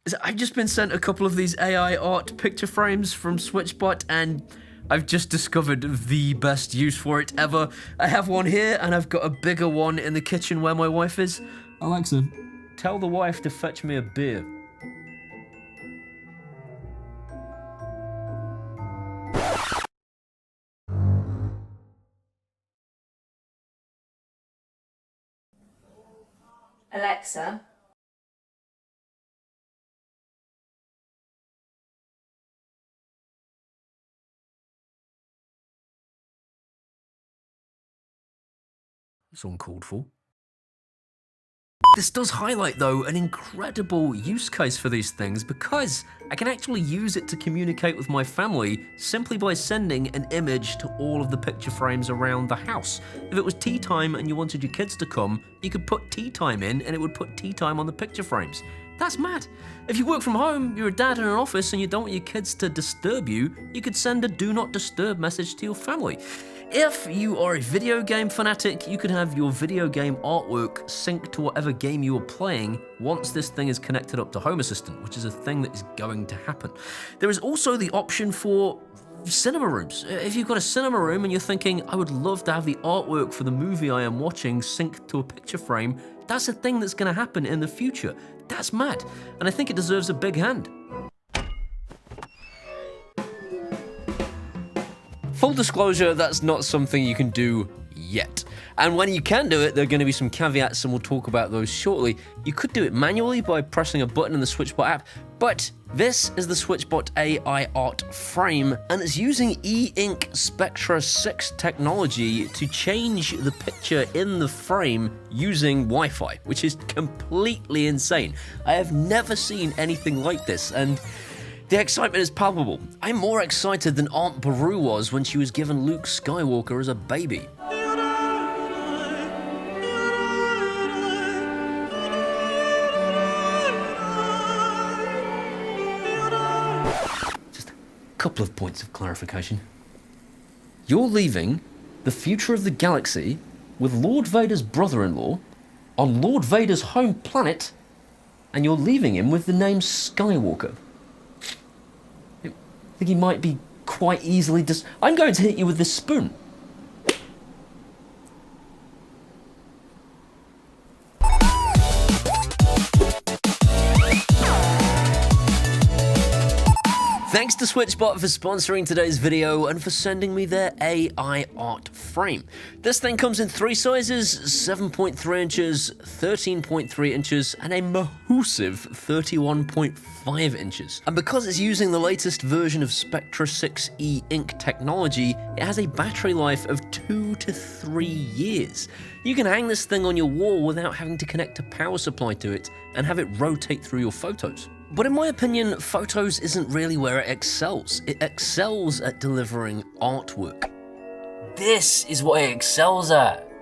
is I've just been sent a couple of these AI art picture frames from Switchbot, and I've just discovered the best use for it ever. I have one here, and I've got a bigger one in the kitchen where my wife is. Alexa, tell the wife to fetch me a beer. Alexa. It's uncalled for. This does highlight, though, an incredible use case for these things because I can actually use it to communicate with my family simply by sending an image to all of the picture frames around the house. If it was tea time and you wanted your kids to come, you could put tea time in and it would put tea time on the picture frames. That's mad. If you work from home, you're a dad in an office and you don't want your kids to disturb you, you could send a do not disturb message to your family. If you are a video game fanatic, you could have your video game artwork sync to whatever game you are playing once this thing is connected up to Home Assistant, which is a thing that is going to happen. There is also the option for cinema rooms. If you've got a cinema room and you're thinking, I would love to have the artwork for the movie I am watching synced to a picture frame, that's a thing that's going to happen in the future. That's mad, and I think it deserves a big hand. Full disclosure, that's not something you can do yet. And when you can do it, there are going to be some caveats, and we'll talk about those shortly. You could do it manually by pressing a button in the Switchbot app, but this is the Switchbot AI Art frame, and it's using E-Ink Spectra 6 technology to change the picture in the frame using Wi-Fi, which is completely insane. I have never seen anything like this, and the excitement is palpable. I'm more excited than Aunt Beru was when she was given Luke Skywalker as a baby. Just a couple of points of clarification. You're leaving the future of the galaxy with Lord Vader's brother-in-law on Lord Vader's home planet, and you're leaving him with the name Skywalker. I think he might be quite easily I'm going to hit you with this spoon. Thanks to Switchbot for sponsoring today's video and for sending me their AI art frame. This thing comes in 3 sizes, 7.3 inches, 13.3 inches, and a massive 31.5 inches. And because it's using the latest version of Spectra 6 E-Ink technology, it has a battery life of 2 to 3 years. You can hang this thing on your wall without having to connect a power supply to it and have it rotate through your photos. But in my opinion, photos isn't really where it excels. It excels at delivering artwork. This is what it excels at.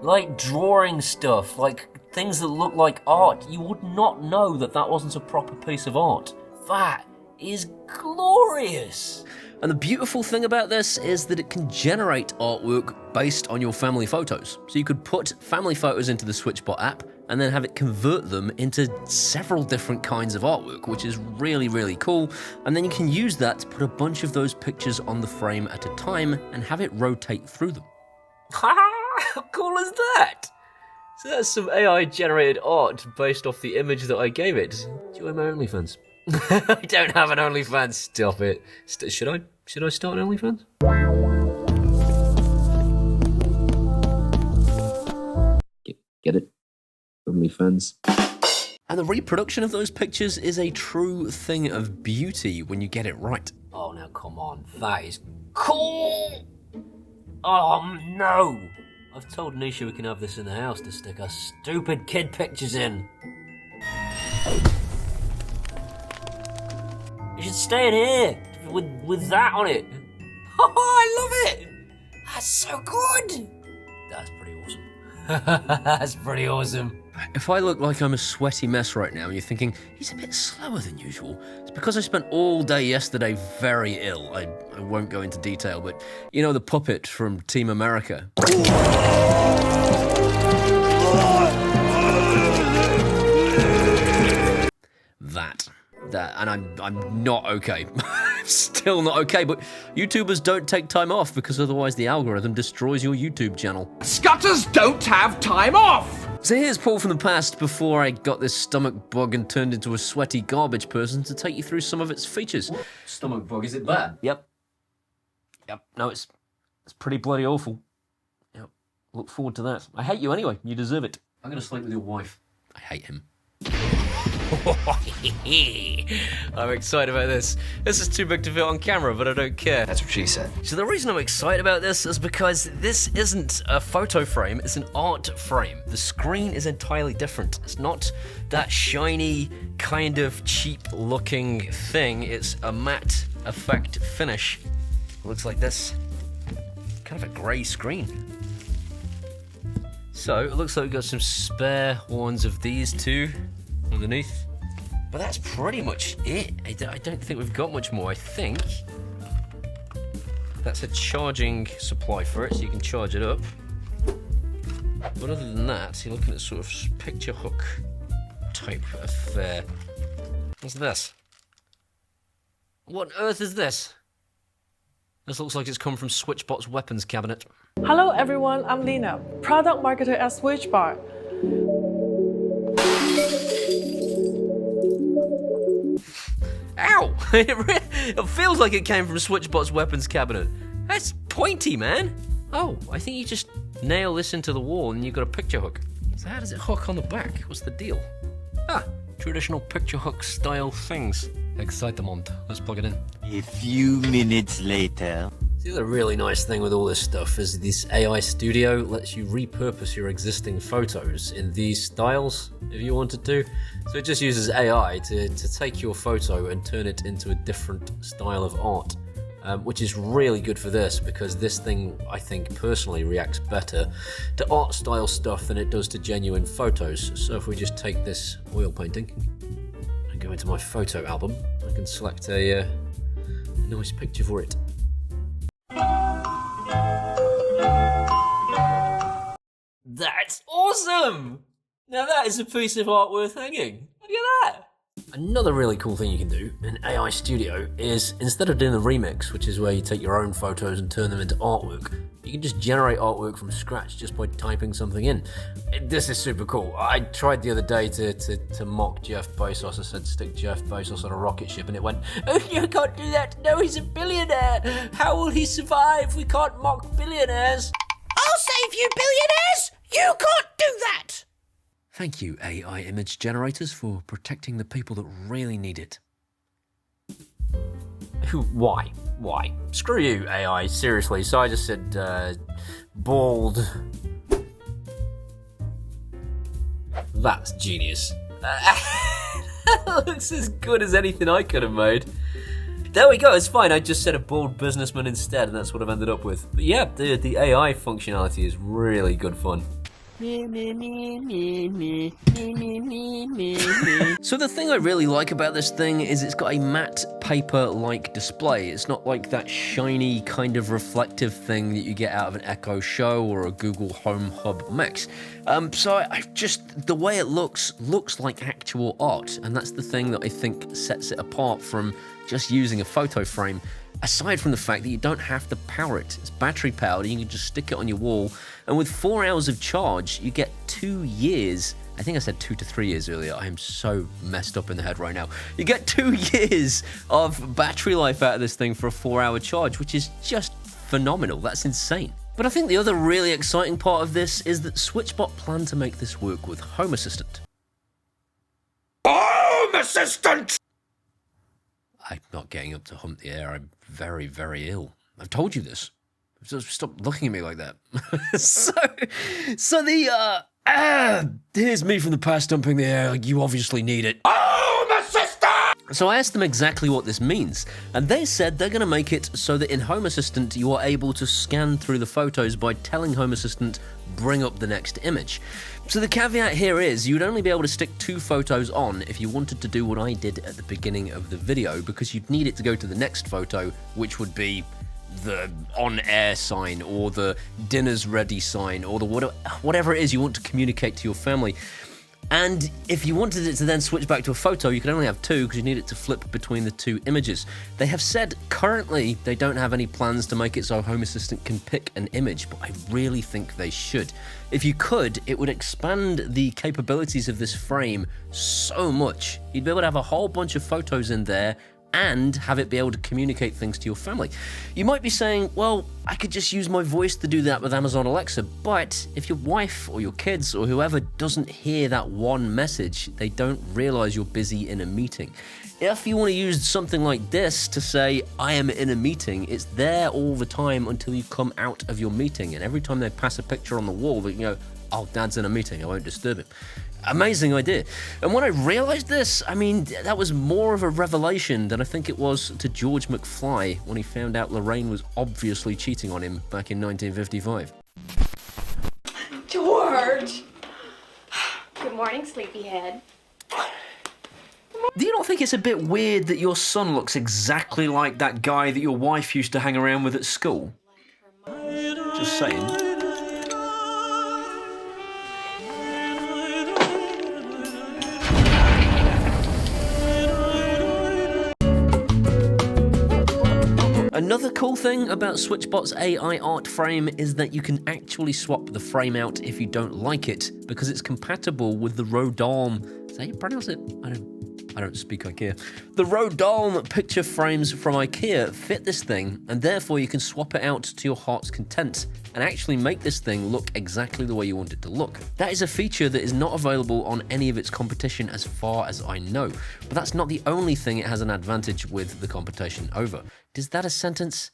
Like drawing stuff, like things that look like art. You would not know that that wasn't a proper piece of art. That is glorious. And the beautiful thing about this is that it can generate artwork based on your family photos. So you could put family photos into the Switchbot app and then have it convert them into several different kinds of artwork, which is really, really cool. And then you can use that to put a bunch of those pictures on the frame at a time and have it rotate through them. How cool is that? So that's some AI-generated art based off the image that I gave it. Join my OnlyFans. I don't have an OnlyFans. Stop it. Should I? Should I start an OnlyFans? Get it? OnlyFans. And the reproduction of those pictures is a true thing of beauty when you get it right. Oh, now come on. That is cool! Oh, no! I've told Nisha we can have this in the house to stick our stupid kid pictures in. You should stay in here with that on it. Oh, I love it! That's so good! That's pretty awesome. That's pretty awesome. If I look like I'm a sweaty mess right now and you're thinking, he's a bit slower than usual, it's because I spent all day yesterday very ill. I won't go into detail, but you know the puppet from Team America? that. And I'm not okay. I'm still not okay, but YouTubers don't take time off because otherwise the algorithm destroys your YouTube channel. Scutters don't have time off! So here's Paul from the past before I got this stomach bug and turned into a sweaty garbage person to take you through some of its features. What stomach bug? Is it bad? Yep. No, it's pretty bloody awful. Yep. Look forward to that. I hate you anyway. You deserve it. I'm gonna sleep with your wife. I hate him. I'm excited about this. This is too big to fit on camera, but I don't care. That's what she said. So the reason I'm excited about this is because this isn't a photo frame, it's an art frame. The screen is entirely different. It's not that shiny, kind of cheap looking thing. It's a matte effect finish. It looks like this. Kind of a grey screen. So it looks like we've got some spare ones of these two underneath. But that's pretty much it. I don't think we've got much more. I think that's a charging supply for it, so you can charge it up. But other than that, you're looking at sort of picture hook type affair. What's this? What on earth is this? This looks like it's come from Switchbot's weapons cabinet. Hello everyone, I'm Lena, product marketer at Switchbot. Ow! It feels like it came from Switchbot's weapons cabinet. That's pointy, man. Oh, I think you just nail this into the wall and you've got a picture hook. So how does it hook on the back? What's the deal? Ah, traditional picture hook style things. Excitement. Let's plug it in. A few minutes later. The other really nice thing with all this stuff is this AI Studio lets you repurpose your existing photos in these styles if you wanted to. So it just uses AI to take your photo and turn it into a different style of art, which is really good for this because this thing, I think, personally reacts better to art style stuff than it does to genuine photos. So if we just take this oil painting and go into my photo album, I can select a nice picture for it. That's awesome! Now that is a piece of art worth hanging. Look at that! Another really cool thing you can do in AI Studio is, instead of doing the remix, which is where you take your own photos and turn them into artwork, you can just generate artwork from scratch just by typing something in. This is super cool. I tried the other day to mock Jeff Bezos. I said stick Jeff Bezos on a rocket ship and it went, oh, you can't do that. No, he's a billionaire. How will he survive? We can't mock billionaires. I'll save you, billionaires! You can't do that! Thank you, AI image generators, for protecting the people that really need it. Why? Why? Screw you, AI, seriously. So I just said, bald. That's genius. That looks as good as anything I could have made. There we go, it's fine. I just said a bald businessman instead, and that's what I've ended up with. But yeah, the AI functionality is really good fun. So the thing I really like about this thing is it's got a matte paper-like display. It's not like that shiny kind of reflective thing that you get out of an Echo Show or a Google Home Hub Mix. So I just, the way it looks like actual art, and that's the thing that I think sets it apart from just using a photo frame. Aside from the fact that you don't have to power it. It's battery powered, you can just stick it on your wall, and with 4 hours of charge, you get 2 years. I think I said 2 to 3 years earlier. I am so messed up in the head right now. You get 2 years of battery life out of this thing for a 4-hour charge, which is just phenomenal. That's insane. But I think the other really exciting part of this is that Switchbot plan to make this work with Home Assistant. Home Assistant! I'm not getting up to hump the air. I'm very, very ill. I've told you this. So stop looking at me like that. Here's me from the past dumping the air. You obviously need it. Home Assistant! So I asked them exactly what this means, and they said they're going to make it so that in Home Assistant you are able to scan through the photos by telling Home Assistant, bring up the next image. So the caveat here is you'd only be able to stick 2 photos on if you wanted to do what I did at the beginning of the video, because you'd need it to go to the next photo, which would be the on-air sign or the dinner's ready sign or the whatever it is you want to communicate to your family. And if you wanted it to then switch back to a photo, you could only have two because you need it to flip between the two images. They have said currently they don't have any plans to make it so Home Assistant can pick an image, but I really think they should. If you could, it would expand the capabilities of this frame so much. You'd be able to have a whole bunch of photos in there and have it be able to communicate things to your family. You might be saying, well, I could just use my voice to do that with Amazon Alexa, but if your wife or your kids or whoever doesn't hear that one message, they don't realize you're busy in a meeting. If you want to use something like this to say, I am in a meeting, it's there all the time until you come out of your meeting, and every time they pass a picture on the wall, that you know, oh, Dad's in a meeting, I won't disturb him. Amazing idea. And when I realized this, I mean, that was more of a revelation than I think it was to George McFly when he found out Lorraine was obviously cheating on him back in 1955. George! Good morning, sleepyhead. Do you not think it's a bit weird that your son looks exactly like that guy that your wife used to hang around with at school? Just saying. Another cool thing about Switchbot's AI art frame is that you can actually swap the frame out if you don't like it, because it's compatible with the Rodin. Is that how you pronounce it? I don't speak IKEA. The Rodin picture frames from IKEA fit this thing, and therefore you can swap it out to your heart's content and actually make this thing look exactly the way you want it to look. That is a feature that is not available on any of its competition as far as I know, but that's not the only thing it has an advantage with the competition over. Is that a sentence?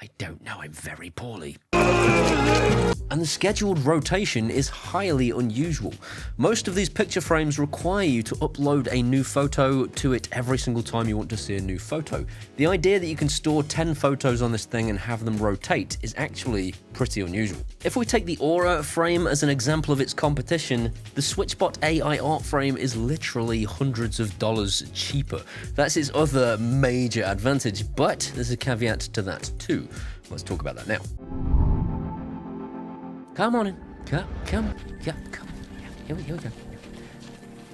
I don't know, I'm very poorly. And the scheduled rotation is highly unusual. Most of these picture frames require you to upload a new photo to it every single time you want to see a new photo. The idea that you can store 10 photos on this thing and have them rotate is actually pretty unusual. If we take the Aura frame as an example of its competition, the Switchbot AI art frame is literally hundreds of dollars cheaper. That's its other major advantage, but there's a caveat to that too. Let's talk about that now. Come on in. Come. Yeah, come. Yeah, here we go.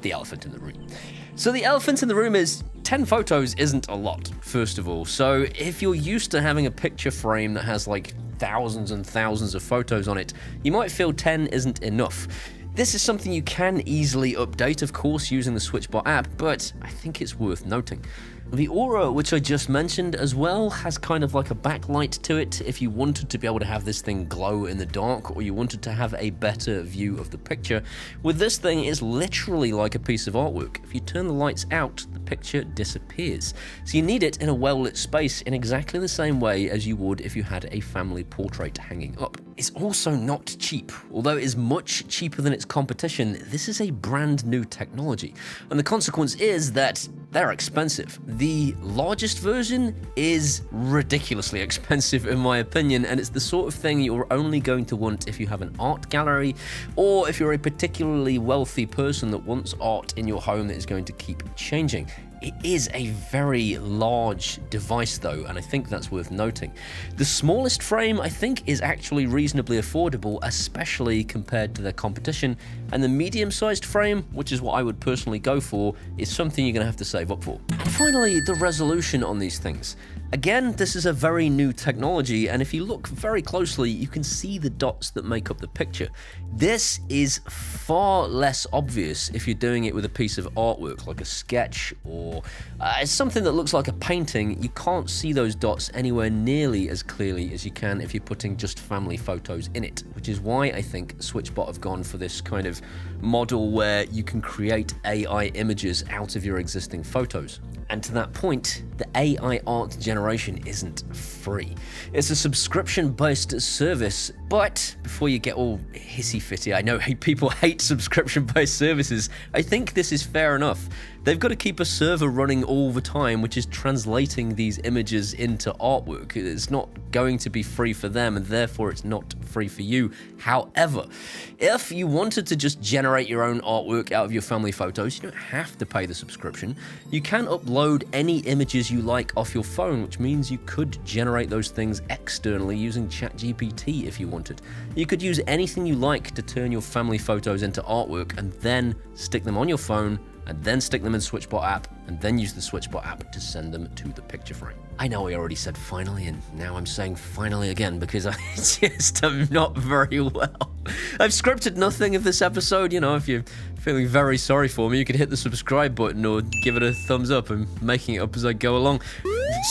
The elephant in the room. So the elephant in the room is 10 photos isn't a lot, first of all. So if you're used to having a picture frame that has like thousands and thousands of photos on it, you might feel 10 isn't enough. This is something you can easily update, of course, using the Switchbot app, but I think it's worth noting. The Aura, which I just mentioned as well, has kind of like a backlight to it if you wanted to be able to have this thing glow in the dark or you wanted to have a better view of the picture. With this thing, it's literally like a piece of artwork. If you turn the lights out, the picture disappears. So you need it in a well-lit space in exactly the same way as you would if you had a family portrait hanging up. It's also not cheap. Although it is much cheaper than its competition, this is a brand new technology. And the consequence is that they're expensive. The largest version is ridiculously expensive in my opinion, and it's the sort of thing you're only going to want if you have an art gallery or if you're a particularly wealthy person that wants art in your home that is going to keep changing. It is a very large device though, and I think that's worth noting. The smallest frame I think is actually reasonably affordable, especially compared to their competition, and the medium-sized frame, which is what I would personally go for, is something you're going to have to save up for. And finally, the resolution on these things. Again, this is a very new technology, and if you look very closely, you can see the dots that make up the picture. This is far less obvious if you're doing it with a piece of artwork, like a sketch or something that looks like a painting. You can't see those dots anywhere nearly as clearly as you can if you're putting just family photos in it, which is why I think Switchbot have gone for this kind of model where you can create AI images out of your existing photos. And to that point, the AI art generation isn't free. It's a subscription-based service, but before you get all hissy-fitty, I know people hate subscription-based services, I think this is fair enough. They've got to keep a server running all the time, which is translating these images into artwork. It's not going to be free for them, and therefore it's not free for you. However, if you wanted to just generate generate your own artwork out of your family photos. You don't have to pay the subscription. You can upload any images you like off your phone, which means you could generate those things externally using ChatGPT if you wanted. You could use anything you like to turn your family photos into artwork and then stick them on your phone, and then stick them in Switchbot app, and then use the Switchbot app to send them to the picture frame. I know I already said finally, and now I'm saying finally again because I just am not very well. I've scripted nothing of this episode. You know, if you're feeling very sorry for me, you could hit the subscribe button or give it a thumbs up. I'm making it up as I go along.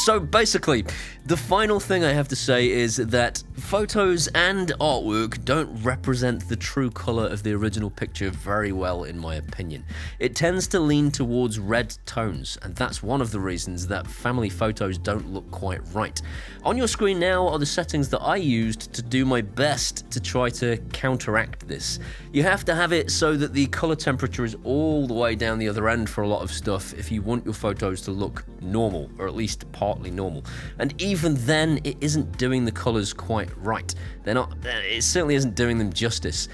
So basically, the final thing I have to say is that photos and artwork don't represent the true color of the original picture very well, in my opinion. It tends to lean towards red tones, and that's one of the reasons that family photos don't look quite right. On your screen now are the settings that I used to do my best to try to counteract this. You have to have it so that the color temperature is all the way down the other end for a lot of stuff if you want your photos to look normal, or at least partly normal. And even then, it isn't doing the colors quite right. It certainly isn't doing them justice.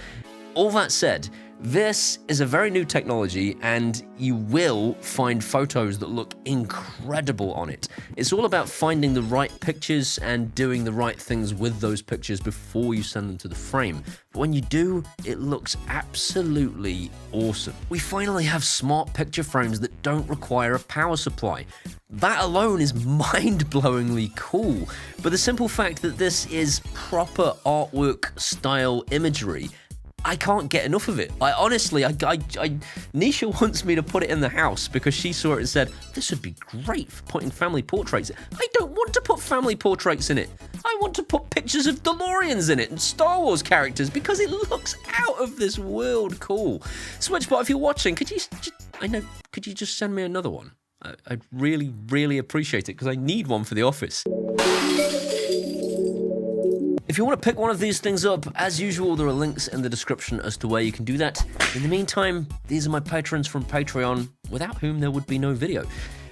All that said, this is a very new technology, and you will find photos that look incredible on it. It's all about finding the right pictures and doing the right things with those pictures before you send them to the frame. But when you do, it looks absolutely awesome. We finally have smart picture frames that don't require a power supply. That alone is mind-blowingly cool. But the simple fact that this is proper artwork style imagery, I can't get enough of it. Nisha wants me to put it in the house because she saw it and said, this would be great for putting family portraits in. I don't want to put family portraits in it. I want to put pictures of DeLoreans in it and Star Wars characters because it looks out of this world cool. Switchbot, if you're watching, could you just send me another one? I'd really, really appreciate it because I need one for the office. If you want to pick one of these things up, as usual, there are links in the description as to where you can do that. In the meantime, these are my patrons from Patreon, without whom there would be no video.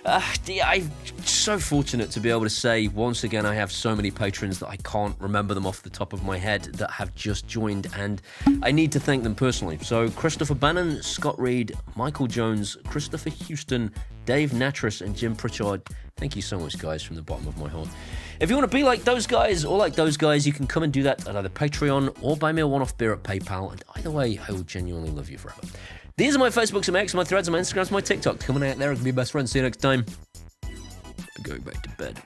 I'm so fortunate to be able to say, once again, I have so many patrons that I can't remember them off the top of my head that have just joined, and I need to thank them personally. So Christopher Bannon, Scott Reed, Michael Jones, Christopher Houston, Dave Natras, and Jim Pritchard. Thank you so much, guys, from the bottom of my heart. If you want to be like those guys or like those guys, you can come and do that at either Patreon or buy me a one-off beer at PayPal, and either way, I will genuinely love you forever. These are my Facebooks and my X, my Threads, my Instagrams, my TikTok. Come on out there and be best friends. See you next time. I'm going back to bed.